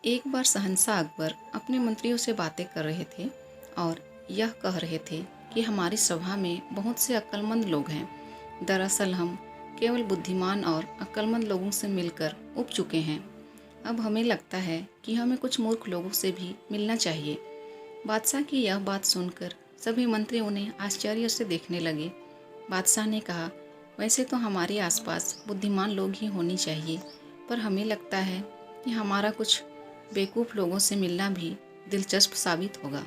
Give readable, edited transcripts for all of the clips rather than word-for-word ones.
एक बार शहंशाह अकबर अपने मंत्रियों से बातें कर रहे थे और यह कह रहे थे कि हमारी सभा में बहुत से अक्लमंद लोग हैं। दरअसल हम केवल बुद्धिमान और अक्लमंद लोगों से मिलकर उब चुके हैं। अब हमें लगता है कि हमें कुछ मूर्ख लोगों से भी मिलना चाहिए। बादशाह की यह बात सुनकर सभी मंत्री उन्हें आश्चर्य से देखने लगे। बादशाह ने कहा, वैसे तो हमारे आसपास बुद्धिमान लोग ही होनी चाहिए, पर हमें लगता है कि हमारा कुछ बेवकूफ़ लोगों से मिलना भी दिलचस्प साबित होगा।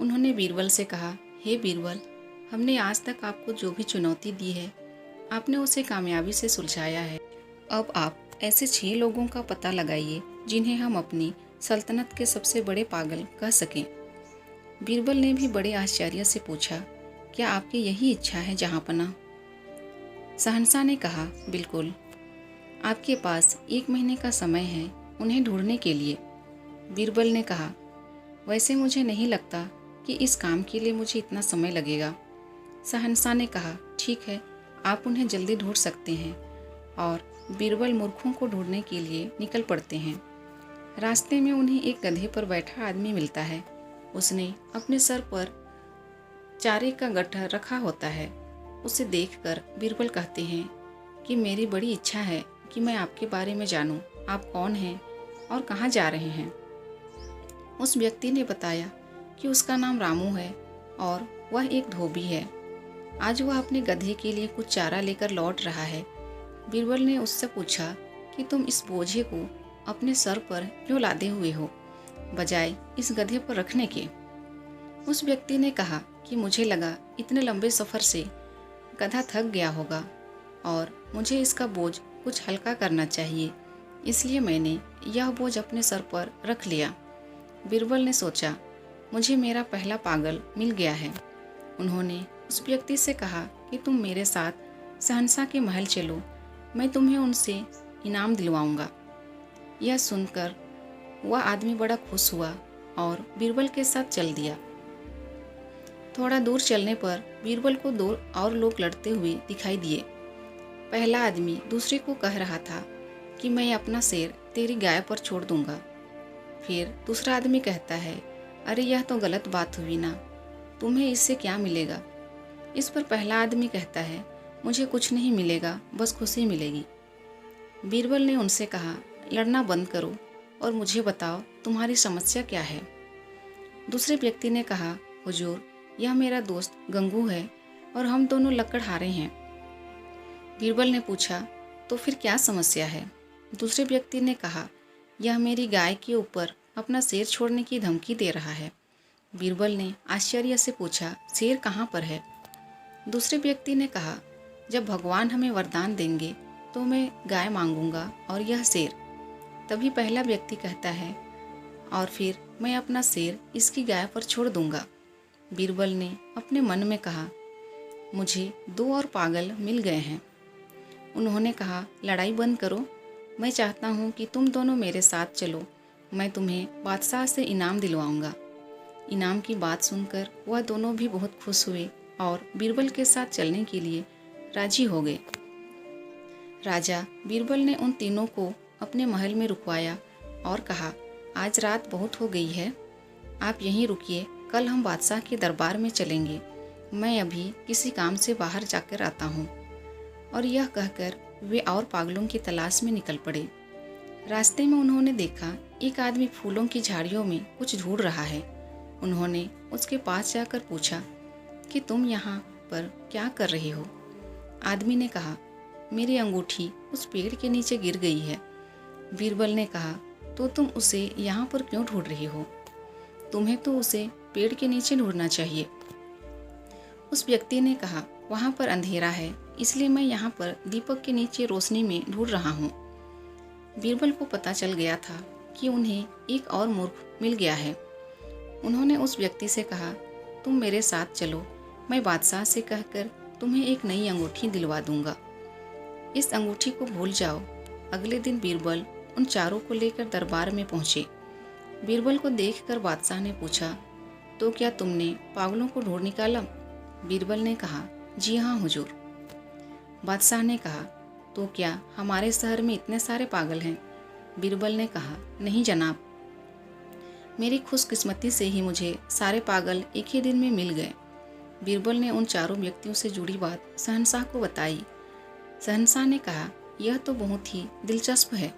उन्होंने बीरबल से कहा, हे बीरबल, हमने आज तक आपको जो भी चुनौती दी है, आपने उसे कामयाबी से सुलझाया है। अब आप ऐसे 6 लोगों का पता लगाइए जिन्हें हम अपनी सल्तनत के सबसे बड़े पागल कह सकें। बीरबल ने भी बड़े आश्चर्य से पूछा, क्या आपकी यही इच्छा है जहाँपनाह? शहंशाह ने कहा, बिल्कुल। आपके पास 1 महीने का समय है उन्हें ढूंढने के लिए। बीरबल ने कहा, वैसे मुझे नहीं लगता कि इस काम के लिए मुझे इतना समय लगेगा। शहंशाह ने कहा, ठीक है, आप उन्हें जल्दी ढूंढ सकते हैं। और बीरबल मूर्खों को ढूंढने के लिए निकल पड़ते हैं। रास्ते में उन्हें एक गधे पर बैठा आदमी मिलता है। उसने अपने सर पर चारे का गट्ठा रखा होता है। उसे देखकर बीरबल कहते हैं कि मेरी बड़ी इच्छा है कि मैं आपके बारे में जानूं। आप कौन हैं और कहाँ जा रहे हैं? उस व्यक्ति ने बताया कि उसका नाम रामू है और वह एक धोबी है। आज वह अपने गधे के लिए कुछ चारा लेकर लौट रहा है। बीरबल ने उससे पूछा कि तुम इस बोझे को अपने सर पर क्यों लादे हुए हो, बजाय इस गधे पर रखने के? उस व्यक्ति ने कहा कि मुझे लगा इतने लंबे सफ़र से गधा थक गया होगा और मुझे इसका बोझ कुछ हल्का करना चाहिए, इसलिए मैंने यह बोझ अपने सर पर रख लिया। बीरबल ने सोचा, मुझे मेरा पहला पागल मिल गया है। उन्होंने उस व्यक्ति से कहा कि तुम मेरे साथ शहंशाह के महल चलो, मैं तुम्हें उनसे इनाम दिलवाऊंगा। यह सुनकर वह आदमी बड़ा खुश हुआ और बीरबल के साथ चल दिया। थोड़ा दूर चलने पर बीरबल को 2 और लोग लड़ते हुए दिखाई दिए। पहला आदमी दूसरे को कह रहा था कि मैं अपना शेर तेरी गाय पर छोड़ दूंगा। फिर दूसरा आदमी कहता है, अरे यह तो गलत बात हुई ना, तुम्हें इससे क्या मिलेगा? इस पर पहला आदमी कहता है, मुझे कुछ नहीं मिलेगा, बस खुशी मिलेगी। बीरबल ने उनसे कहा, लड़ना बंद करो और मुझे बताओ तुम्हारी समस्या क्या है। दूसरे व्यक्ति ने कहा, हुजूर, यह मेरा दोस्त गंगू है और हम दोनों लकड़हारे हैं। बीरबल ने पूछा, तो फिर क्या समस्या है? दूसरे व्यक्ति ने कहा, यह मेरी गाय के ऊपर अपना शेर छोड़ने की धमकी दे रहा है। बीरबल ने आश्चर्य से पूछा, शेर कहाँ पर है? दूसरे व्यक्ति ने कहा, जब भगवान हमें वरदान देंगे तो मैं गाय मांगूंगा और यह शेर। तभी पहला व्यक्ति कहता है, और फिर मैं अपना शेर इसकी गाय पर छोड़ दूंगा। बीरबल ने अपने मन में कहा, मुझे 2 और पागल मिल गए हैं। उन्होंने कहा, लड़ाई बंद करो, मैं चाहता हूँ कि तुम दोनों मेरे साथ चलो, मैं तुम्हें बादशाह से इनाम दिलवाऊंगा। इनाम की बात सुनकर वह दोनों भी बहुत खुश हुए और बीरबल के साथ चलने के लिए राजी हो गए। राजा बीरबल ने उन तीनों को अपने महल में रुकवाया और कहा, आज रात बहुत हो गई है, आप यहीं रुकिए, कल हम बादशाह के दरबार में चलेंगे। मैं अभी किसी काम से बाहर जाकर आता हूँ। और यह कहकर वे और पागलों की तलाश में निकल पड़े। रास्ते में उन्होंने देखा एक आदमी फूलों की झाड़ियों में कुछ ढूंढ रहा है। उन्होंने उसके पास जाकर पूछा कि तुम यहाँ पर क्या कर रहे हो? आदमी ने कहा, मेरी अंगूठी उस पेड़ के नीचे गिर गई है। बीरबल ने कहा, तो तुम उसे यहाँ पर क्यों ढूंढ रहे हो? तुम्हें तो उसे पेड़ के नीचे ढूंढना चाहिए। उस व्यक्ति ने कहा, वहाँ पर अंधेरा है, इसलिए मैं यहाँ पर दीपक के नीचे रोशनी में ढूंढ रहा हूँ। बीरबल को पता चल गया था कि उन्हें एक और मूर्ख मिल गया है। उन्होंने उस व्यक्ति से कहा, तुम मेरे साथ चलो, मैं बादशाह से कहकर तुम्हें एक नई अंगूठी दिलवा दूंगा। इस अंगूठी को भूल जाओ। अगले दिन बीरबल उन चारों को लेकर दरबार में पहुँचे। बीरबल को देखकर बादशाह ने पूछा, तो क्या तुमने पागलों को ढूंढ निकाला? बीरबल ने कहा, जी हाँ हुजूर। बादशाह ने कहा, तो क्या हमारे शहर में इतने सारे पागल हैं? बीरबल ने कहा, नहीं जनाब, मेरी खुशकिस्मती से ही मुझे सारे पागल एक ही दिन में मिल गए। बीरबल ने उन चारों व्यक्तियों से जुड़ी बात शहंशाह को बताई। शहंशाह ने कहा, यह तो बहुत ही दिलचस्प है।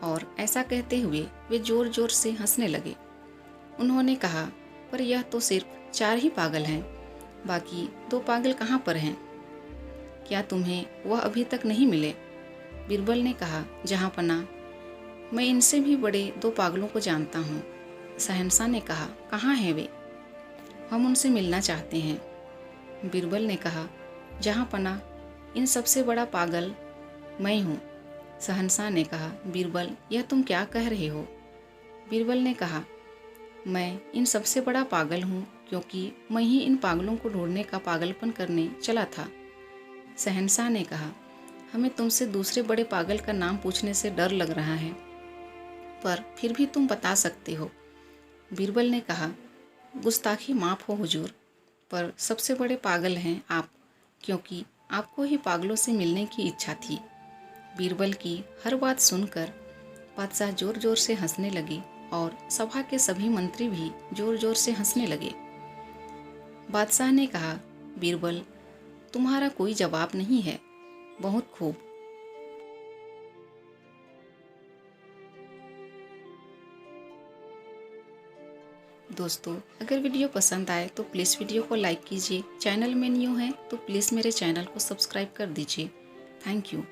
और ऐसा कहते हुए वे जोर जोर से हंसने लगे। उन्होंने कहा, पर यह तो सिर्फ 4 ही पागल हैं, बाकी 2 पागल कहाँ पर हैं? क्या तुम्हें वह अभी तक नहीं मिले? बीरबल ने कहा, जहाँपनाह, मैं इनसे भी बड़े 2 पागलों को जानता हूँ। शहंशाह ने कहा, कहाँ हैं वे? हम उनसे मिलना चाहते हैं। बीरबल ने कहा, जहाँपनाह, इन सबसे बड़ा पागल मैं हूँ। शहंशाह ने कहा, बीरबल, यह तुम क्या कह रहे हो? बीरबल ने कहा, मैं इन सबसे बड़ा पागल हूँ क्योंकि मैं ही इन पागलों को ढूंढने का पागलपन करने चला था। शहंशाह ने कहा, हमें तुमसे दूसरे बड़े पागल का नाम पूछने से डर लग रहा है, पर फिर भी तुम बता सकते हो। बीरबल ने कहा, गुस्ताखी माफ़ हो हुजूर, पर सबसे बड़े पागल हैं आप, क्योंकि आपको ही पागलों से मिलने की इच्छा थी। बीरबल की हर बात सुनकर बादशाह जोर जोर से हंसने लगे और सभा के सभी मंत्री भी जोर जोर से हंसने लगे। बादशाह ने कहा, बीरबल, तुम्हारा कोई जवाब नहीं है। बहुत खूब। दोस्तों, अगर वीडियो पसंद आए तो प्लीज़ वीडियो को लाइक कीजिए। चैनल में न्यू है तो प्लीज़ मेरे चैनल को सब्सक्राइब कर दीजिए। Thank you.